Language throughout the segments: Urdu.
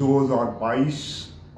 2022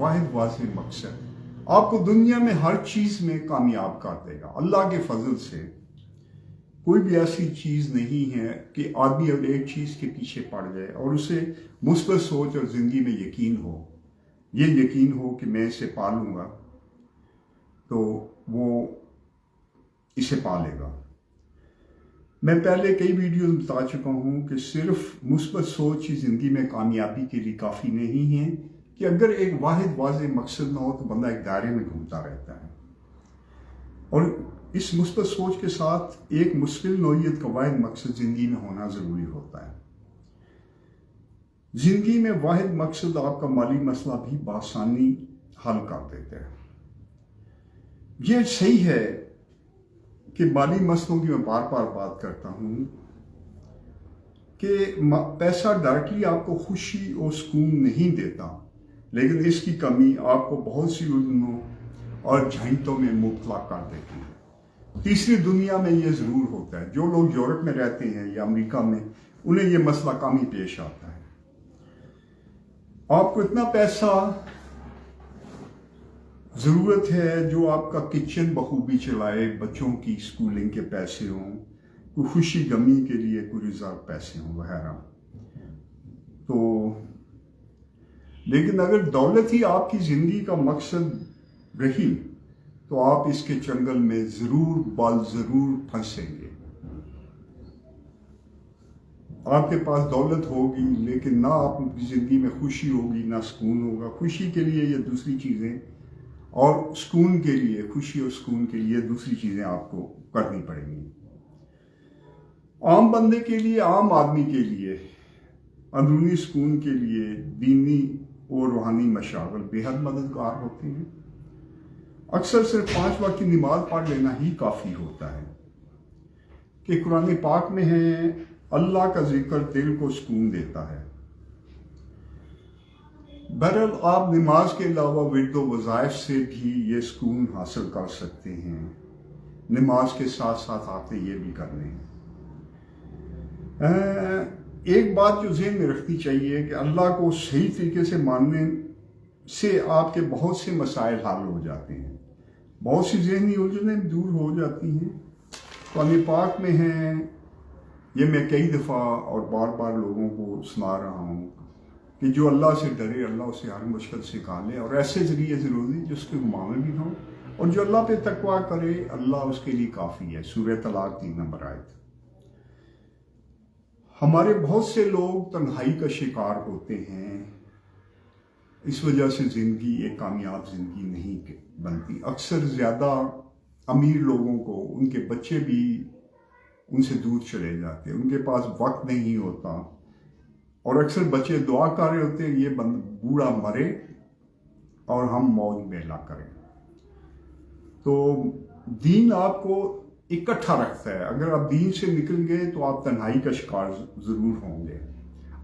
واحد مقصد آپ کو دنیا میں ہر چیز میں کامیاب کر دے گا اللہ کے فضل سے۔ کوئی بھی ایسی چیز نہیں ہے کہ آدمی اب ایک چیز کے پیچھے پڑ جائے اور اسے مثبت سوچ اور زندگی میں یقین ہو، یہ یقین ہو کہ میں اسے پالوں گا تو وہ اسے پالے گا۔ میں پہلے کئی ویڈیوز بتا چکا ہوں کہ صرف مثبت سوچ ہی زندگی میں کامیابی کے لیے کافی نہیں ہے، کہ اگر ایک واضح مقصد نہ ہو تو بندہ ایک دائرے میں گھومتا رہتا ہے۔ اور اس مثبت سوچ کے ساتھ ایک مشکل نوعیت کا واحد مقصد زندگی میں ہونا ضروری ہوتا ہے۔ زندگی میں واحد مقصد آپ کا مالی مسئلہ بھی بآسانی حل کر دیتا ہے۔ یہ صحیح ہے کہ مالی مسئلوں کی میں بار بار بات کرتا ہوں کہ پیسہ ڈائریکٹلی آپ کو خوشی اور سکون نہیں دیتا، لیکن اس کی کمی آپ کو بہت سی الجھنوں اور جھنجٹوں میں مبتلا کر دیتی ہے۔ تیسری دنیا میں یہ ضرور ہوتا ہے، جو لوگ یورپ میں رہتے ہیں یا امریکہ میں، انہیں یہ مسئلہ کم ہی پیش آتا ہے۔ آپ کو اتنا پیسہ ضرورت ہے جو آپ کا کچن بخوبی چلائے، بچوں کی اسکولنگ کے پیسے ہوں، کوئی خوشی غمی کے لیے کوئی ریزرو پیسے ہوں وغیرہ۔ تو لیکن اگر دولت ہی آپ کی زندگی کا مقصد رہی تو آپ اس کے چنگل میں ضرور پھنسیں گے۔ آپ کے پاس دولت ہوگی لیکن نہ آپ کی زندگی میں خوشی ہوگی، نہ سکون ہوگا۔ خوشی کے لیے یہ دوسری چیزیں اور سکون کے لیے، خوشی اور سکون کے لیے دوسری چیزیں آپ کو کرنی پڑیں گی۔ عام بندے کے لیے، عام آدمی کے لیے اندرونی سکون کے لیے دینی اور روحانی مشاغل بے حد مددگار ہوتے ہیں۔ اکثر صرف 5 وقت کی نماز پڑھ لینا ہی کافی ہوتا ہے، کہ قرآن پاک میں ہے اللہ کا ذکر دل کو سکون دیتا ہے۔ بہرحال آپ نماز کے علاوہ ورد و وظائف سے بھی یہ سکون حاصل کر سکتے ہیں۔ نماز کے ساتھ ساتھ آپ نے یہ بھی کرنے ہیں۔ ایک بات جو ذہن میں رکھنی چاہیے کہ اللہ کو صحیح طریقے سے ماننے سے آپ کے بہت سے مسائل حل ہو جاتے ہیں، بہت سی ذہنی الجھنیں دور ہو جاتی ہیں۔ قرآن پاک میں ہے، یہ میں کئی دفعہ اور بار بار لوگوں کو سنا رہا ہوں کہ جو اللہ سے ڈرے اللہ اسے ہر مشکل سے نکالے، اور ایسے ذریعے ضروری جس کے گمان بھی ہوں، اور جو اللہ پہ تقویٰ کرے اللہ اس کے لیے کافی ہے۔ سورہ طلاق 3 نمبر آیت۔ ہمارے بہت سے لوگ تنہائی کا شکار ہوتے ہیں، اس وجہ سے زندگی ایک کامیاب زندگی نہیں بنتی۔ اکثر زیادہ امیر لوگوں کو ان کے بچے بھی ان سے دور چلے جاتے، ان کے پاس وقت نہیں ہوتا، اور اکثر بچے دعا کر رہے ہوتے ہیں یہ بوڑھا مرے اور ہم موج میلہ کریں۔ تو دین آپ کو اکٹھا رکھتا ہے۔ اگر آپ دین سے نکل گئے تو آپ تنہائی کا شکار ضرور ہوں گے،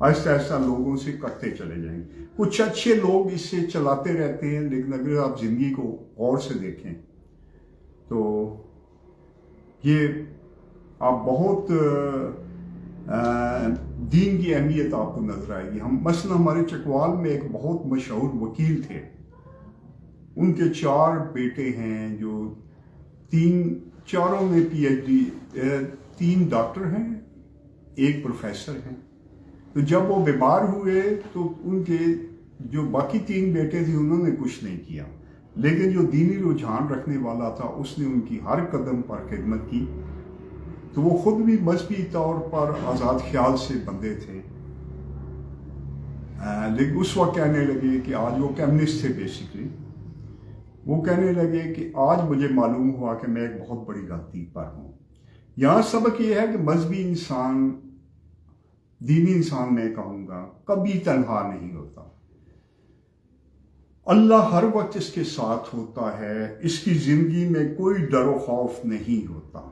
آہستہ آہستہ لوگوں سے کٹتے چلے جائیں گے۔ کچھ اچھے لوگ اس سے چلاتے رہتے ہیں، لیکن اگر آپ زندگی کو غور سے دیکھیں تو یہ آپ بہت دین کی اہمیت آپ کو نظر آئے گی۔ مثلا ہمارے چکوال میں ایک بہت مشہور وکیل تھے، ان کے 4 بیٹے ہیں جو چاروں میں PhD، 3 ڈاکٹر ہیں، 1 پروفیسر ہیں۔ تو جب وہ بیمار ہوئے تو ان کے جو باقی 3 بیٹے تھے انہوں نے کچھ نہیں کیا، لیکن جو دینی رجحان رکھنے والا تھا اس نے ان کی ہر قدم پر خدمت کی۔ تو وہ خود بھی مذہبی طور پر آزاد خیال سے بندے تھے، لیکن اس وقت کہنے لگے کہ آج وہ کمیونسٹ تھے بیسیکلی، وہ کہنے لگے کہ آج مجھے معلوم ہوا کہ میں ایک بہت بڑی غلطی پر ہوں۔ یہاں سبق یہ ہے کہ مذہبی انسان، دینی انسان میں کہوں گا، کبھی تنہا نہیں ہوتا۔ اللہ ہر وقت اس کے ساتھ ہوتا ہے، اس کی زندگی میں کوئی ڈر و خوف نہیں ہوتا۔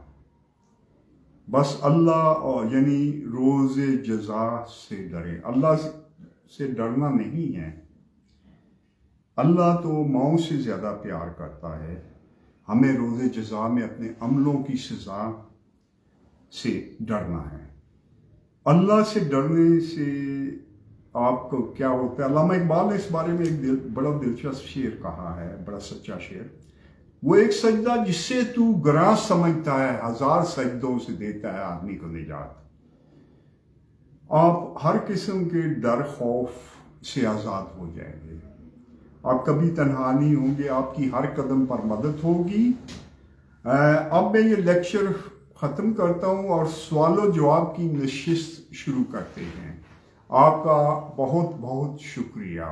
بس اللہ یعنی روز جزا سے ڈرے۔ اللہ سے ڈرنا نہیں ہے، اللہ تو ماؤں سے زیادہ پیار کرتا ہے۔ ہمیں روز جزا میں اپنے عملوں کی سزا سے ڈرنا ہے۔ اللہ سے ڈرنے سے آپ کو کیا ہوتا ہے. علامہ اقبال نے اس بارے میں ایک بڑا دلچسپ شعر کہا ہے، بڑا سچا شعر. وہ ایک سجدہ جس سے تو گراں سمجھتا ہے، ہزار سجدوں سے دیتا ہے آدمی کو نجات. آپ ہر قسم کے ڈر خوف سے آزاد ہو جائیں گے. آپ کبھی تنہا نہیں ہوں گے، آپ کی ہر قدم پر مدد ہوگی. اب میں یہ لیکچر ختم کرتا ہوں اور سوال و جواب کی نشست شروع کرتے ہیں. آپ کا بہت بہت شکریہ.